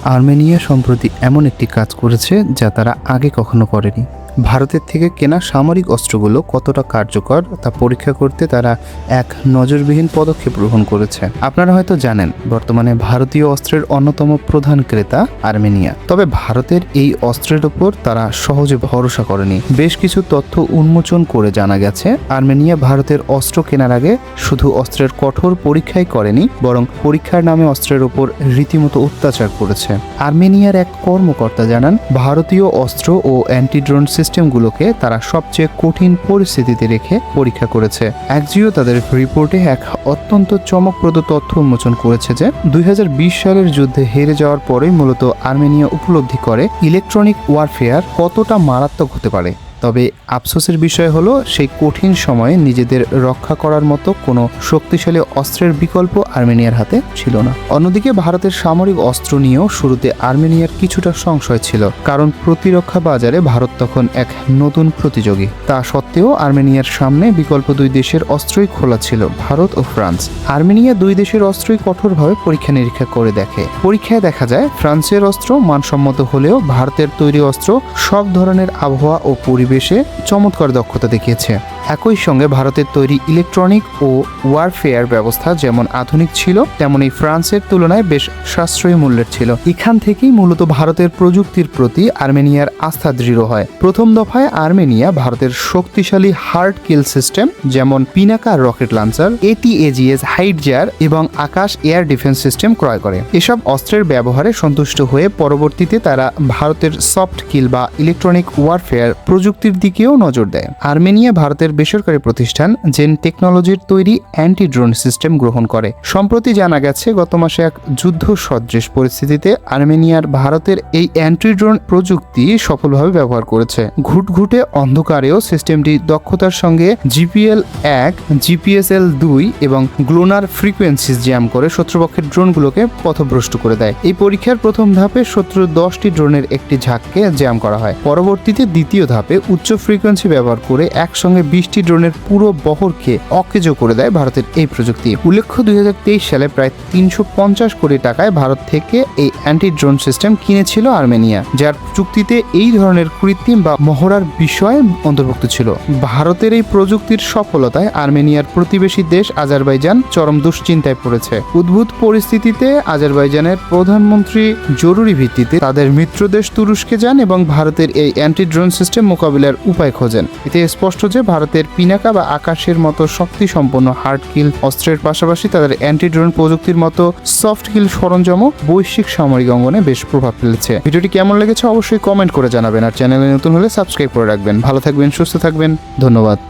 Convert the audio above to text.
Armenia সম্প্রতি এমন একটি কাজ করেছে যা তারা আগে কখনো করেনি। ভারতের থেকে কেনা সামরিক অস্ত্রগুলো কতটা কার্যকর তা পরীক্ষা করতে তারা এক নজরবিহীন পদক্ষেপ গ্রহণ করেছে। আপনারা হয়তো জানেন, বর্তমানে ভারতীয় অস্ত্রের অন্যতম প্রধান ক্রেতা আর্মেনিয়া। তবে ভারতের এই অস্ত্রের ওপর তারা সহজে ভরসা করেনি। বেশ কিছু তথ্য উন্মোচন করে জানা গেছে, আর্মেনিয়া ভারতের অস্ত্র কেনার আগে শুধু অস্ত্রের কঠোর পরীক্ষাই করেনি, বরং পরীক্ষার নামে অস্ত্রের ওপর রীতিমতো অত্যাচার করেছে। আর্মেনিয়ার এক কর্মকর্তা জানান, ভারতীয় অস্ত্র ও অ্যান্টি ড্রোন সিস্টেমগুলোকে তারা সবচেয়ে কঠিন পরিস্থিতিতে রেখে পরীক্ষা করেছে। একজিও তাদের রিপোর্টে এক অত্যন্ত চমকপ্রদ তথ্য উন্মোচন করেছে যে 2020 সালের যুদ্ধে হেরে যাওয়ার পরেই মূলত আর্মেনিয়া উপলব্ধি করে ইলেকট্রনিক ওয়ারফেয়ার কতটা মারাত্মক হতে পারে। তবে আফসোসের বিষয় হলো, সেই কঠিন সময়ে নিজেদের রক্ষা করার মতো কোনো শক্তিশালী অস্ত্রের বিকল্প আর্মেনিয়ার হাতে ছিল না। অন্যদিকে ভারতের সামরিক অস্ত্র নিয়েও শুরুতে আর্মেনিয়ার কিছুটা সংশয় ছিল, কারণ প্রতিরক্ষা বাজারে ভারত তখন এক নতুন প্রতিযোগী। তা সত্ত্বেও আর্মেনিয়ার সামনে বিকল্প দুই দেশের অস্ত্রই খোলা ছিল, ভারত ও ফ্রান্স। আর্মেনিয়া দুই দেশের অস্ত্রই কঠোরভাবে পরীক্ষা নিরীক্ষা করে দেখে। পরীক্ষায় দেখা যায়, ফ্রান্সের অস্ত্র মানসম্মত হলেও ভারতের তৈরি অস্ত্র সব ধরনের আবহাওয়া ও পরিবেশে চমৎকার দক্ষতা দেখিয়েছে। একই সঙ্গে ভারতের তৈরি ইলেকট্রনিক ও ওয়ারফেয়ার ব্যবস্থা যেমন আধুনিক ছিল, তেমনই ফ্রান্সের তুলনায় বেশ সাশ্রয়ী মূল্যের ছিল। এখান থেকেই মূলত ভারতের প্রযুক্তির প্রতি আর্মেনিয়ার আস্থা দৃঢ় হয়। প্রথম দফায় আর্মেনিয়া ভারতের শক্তিশালী হার্ড কিল সিস্টেম যেমন পিনাকা রকেট লঞ্চার, ATAGS হাইডজার এবং আকাশ এয়ার ডিফেন্স সিস্টেম ক্রয় করে। এসব অস্ত্রের ব্যবহারে সন্তুষ্ট হয়ে পরবর্তীতে তারা ভারতের সফট কিল বা ইলেকট্রনিক ওয়ারফেয়ার প্রযুক্তির দিকেও নজর দেয়। আর্মেনিয়া ভারতের বেসরকারি প্রতিষ্ঠান জেন টেকনোলজির তৈরি অ্যান্টি ড্রোন সিস্টেম গ্রহণ করে। সম্প্রতি জানা গেছে, গত মাসে এক যুদ্ধ সদৃশ পরিস্থিতিতে আর্মেনিয়ার ভারতের এই অ্যান্টি ড্রোন প্রযুক্তি সফলভাবে ব্যবহার করেছে। ঘুটঘুটে অন্ধকারেও সিস্টেমটি দক্ষতার সঙ্গে GPL-1, GPSL-2 এবং গ্লোনার ফ্রিকোয়েন্সিস জ্যাম করে শত্রুপক্ষের ড্রোনগুলোকে পথভ্রষ্ট করে দেয়। এই পরীক্ষার প্রথম ধাপে শত্রুর 10টি ড্রোনের একটি ঝাঁককে জ্যাম করা হয়। পরবর্তীতে দ্বিতীয় ধাপে উচ্চ ফ্রিকোয়েন্সি ব্যবহার করে একসঙ্গে 20টি ড্রোনের পুরো বহরকে অকেজো করে দেয় ভারতের এই প্রযুক্তি। উল্লেখ্য, 2023 সালে প্রায় 350 কোটি টাকায় ভারত থেকে এই অ্যান্টি ড্রোন সিস্টেম কিনেছিল আর্মেনিয়া, যার চুক্তিতে এই ধরনের কৃত্রিম বা মহড়ার বিষয় অন্তর্ভুক্ত ছিল। ভারতের এই প্রযুক্তির সফলতায় আর্মেনিয়ার প্রতিবেশী দেশ আজারবাইজান চরম দুশ্চিন্তায় পড়েছে। উদ্ভূত পরিস্থিতিতে আজারবাইজানের প্রধানমন্ত্রী জরুরি ভিত্তিতে তাদের মিত্র দেশ তুরস্কে যান এবং ভারতের এই অ্যান্টি ড্রোন সিস্টেম মোকাবিলার উপায় খোঁজেন। এতে স্পষ্ট যে ভারতের পিনাকা বা আকাশের মতো শক্তি সম্পন্ন হার্ড কিল অস্ত্রের পাশাপাশি তাদের অ্যান্টি ড্রোন প্রযুক্তির মতো সফট কিল সরঞ্জামও বৈশ্বিক সামরিক অঙ্গনে বেশ প্রভাব ফেলেছে। ভিডিওটি কেমন লেগেছে অবশ্যই কমেন্ট করে জানাবেন, আর চ্যানেলে নতুন হলে সাবস্ক্রাইব করে রাখবেন। ভালো থাকবেন, সুস্থ থাকবেন, ধন্যবাদ।